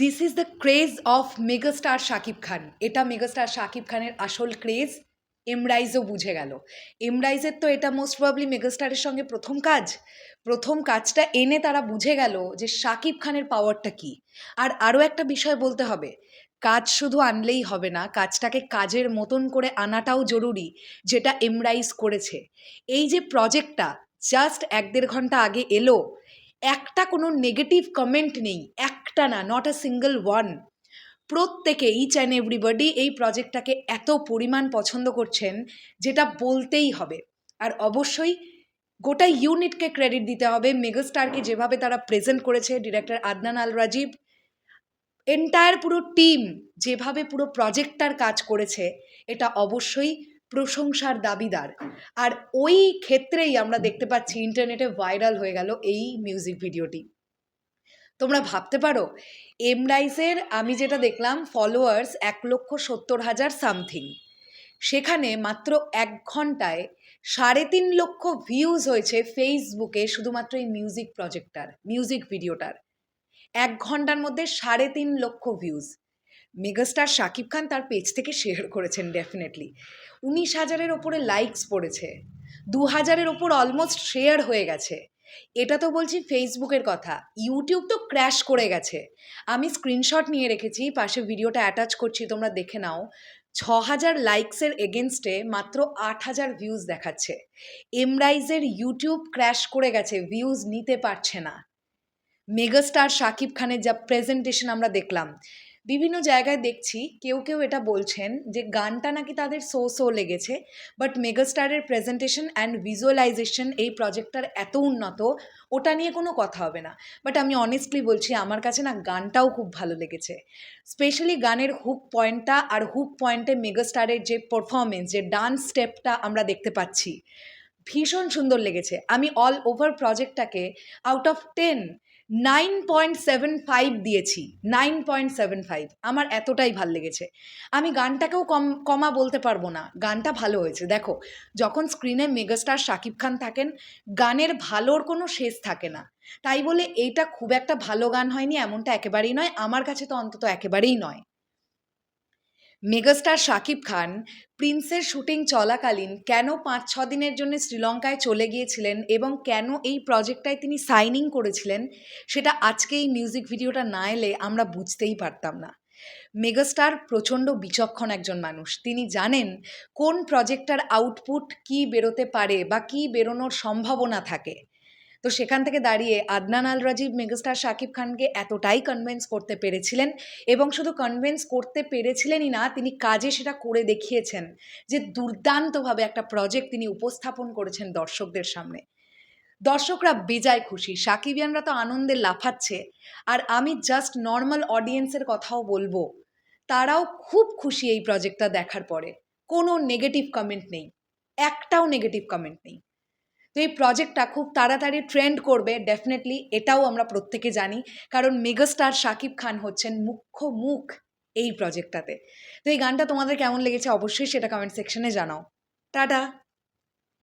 This is the craze of megastar Shakib Khan. এটা megastar Shakib খানের আসল ক্রেজ। এমরাইজও বুঝে গেল। এমরাইজের তো এটা মোস্ট প্রবাবলি মেগাস্টারের সঙ্গে প্রথম কাজটা এনে তারা বুঝে গেল যে শাকিব খানের পাওয়ারটা কী। আর আরও একটা বিষয় বলতে হবে, কাজ শুধু আনলেই হবে না, কাজটাকে কাজের মতন করে আনাটাও জরুরি, যেটা এমরাইজ করেছে। এই যে প্রজেক্টটা জাস্ট 1-1.5 ঘন্টা আগে এলো, একটা কোনো নেগেটিভ কমেন্ট নেই, একটা না, নট আ সিঙ্গল ওয়ান। প্রত্যেকে, ইচ অ্যান্ড এভরিবডি এই প্রজেক্টটাকে এত পরিমাণ পছন্দ করছেন যেটা বলতেই হবে। আর অবশ্যই গোটা ইউনিটকে ক্রেডিট দিতে হবে, মেগাস্টারকে যেভাবে তারা প্রেজেন্ট করেছে, ডিরেক্টর আদনান আল রাজীব, এন্টায়ার পুরো টিম যেভাবে পুরো প্রজেক্টটার কাজ করেছে, এটা অবশ্যই প্রশংসার দাবিদার। আর ওই ক্ষেত্রেই আমরা দেখতে পাচ্ছি ইন্টারনেটে ভাইরাল হয়ে গেল এই মিউজিক ভিডিওটি। তোমরা ভাবতে পারো, এমরাইজের আমি যেটা দেখলাম ফলোয়ার্স 1,70,000 সামথিং, সেখানে মাত্র 1 ঘন্টায় 3.5 লক্ষ ভিউজ হয়েছে ফেসবুকে শুধুমাত্র এই মিউজিক ভিডিওটার। 1 ঘন্টার মধ্যে 3.5 লক্ষ ভিউজ। মেগাস্টার শাকিব খান তার পেজ থেকে শেয়ার করেছেন ডেফিনেটলি। 19,000-এর ওপরে লাইকস পড়েছে, 2,000-এর ওপর অলমোস্ট শেয়ার হয়ে গেছে। এটা তো বলছি ফেসবুকের কথা, ইউটিউব তো ক্র্যাশ করে গেছে। আমি স্ক্রিনশট নিয়ে রেখেছি, পাশে ভিডিওটা অ্যাটাচ করছি, তোমরা দেখে নাও। 6,000 লাইকসের এগেনস্টে মাত্র 8,000 ভিউজ দেখাচ্ছে। এমরাইজের ইউটিউব ক্র্যাশ করে গেছে, ভিউজ নিতে পারছে না। মেগাস্টার শাকিব খানের যা প্রেজেন্টেশন আমরা দেখলাম, বিভিন্ন জায়গায় দেখছি কেউ এটা বলছেন যে গানটা নাকি তাদের সো লেগেছে, বাট মেগাস্টারের প্রেজেন্টেশন অ্যান্ড ভিজুয়ালাইজেশন এই প্রজেক্টটার এত উন্নত, ওটা নিয়ে কোনো কথা হবে না। বাট আমি অনেস্টলি বলছি, আমার কাছে না গানটাও খুব ভালো লেগেছে। স্পেশালি গানের হুক পয়েন্টটা, আর হুক পয়েন্টে মেগাস্টারের যে পারফরমেন্স, যে ডান্স স্টেপটা আমরা দেখতে পাচ্ছি, ভীষণ সুন্দর লেগেছে। আমি অল ওভার প্রজেক্টটাকে আউট অফ 10 9.75 দিয়েছি। 9.75 আমার এতটাই ভাল লেগেছে। আমি গানটাকেও কমা বলতে পারবো না, গানটা ভালো হয়েছে। দেখো, যখন স্ক্রিনে মেগাস্টার শাকিব খান থাকেন, গানের ভালোর কোনো শেষ থাকে না। তাই বলে এইটা খুব একটা ভালো গান হয়নি এমনটা একেবারেই নয়, আমার কাছে তো অন্তত একেবারেই নয়। মেগাস্টার শাকিব খান প্রিন্সের শুটিং চলাকালীন কেন 5-6 দিনের জন্য শ্রীলঙ্কায় চলে গিয়েছিলেন এবং কেন এই প্রজেক্টটায় তিনি সাইনিং করেছিলেন, সেটা আজকে এই মিউজিক ভিডিওটা না এলে আমরা বুঝতেই পারতাম না। মেগাস্টার প্রচণ্ড বিচক্ষণ একজন মানুষ। তিনি জানেন কোন প্রজেক্টটার আউটপুট কী বেরোতে পারে বা কী বেরোনোর সম্ভাবনা থাকে। তো সেখান থেকে দাঁড়িয়ে আদনান আল রাজীব মেগাস্টার শাকিব খানকে এতটাই কনভিন্স করতে পেরেছিলেন, এবং শুধু কনভিন্স করতে পেরেছিলেনই না, তিনি কাজে সেটা করে দেখিয়েছেন, যে দুর্দান্তভাবে একটা প্রজেক্ট তিনি উপস্থাপন করেছেন দর্শকদের সামনে। দর্শকরা বেজায় খুশি, সাকিবিয়ানরা তো আনন্দে লাফাচ্ছে। আর আমি জাস্ট নর্মাল অডিয়েন্সের কথাও বলবো, তারাও খুব খুশি এই প্রজেক্টটা দেখার পরে। কোনো নেগেটিভ কমেন্ট নেই, একটাও নেগেটিভ কমেন্ট নেই। তো এই প্রজেক্টটা খুব তাড়াতাড়ি ট্রেন্ড করবে ডেফিনেটলি, এটাও আমরা প্রত্যেকে জানি, কারণ মেগাস্টার শাকিব খান হচ্ছেন মুখ্য মুখ এই প্রজেক্টটাতে। তো এই গানটা তোমাদের কেমন লেগেছে অবশ্যই সেটা কমেন্ট সেকশনে জানাও। টাটা।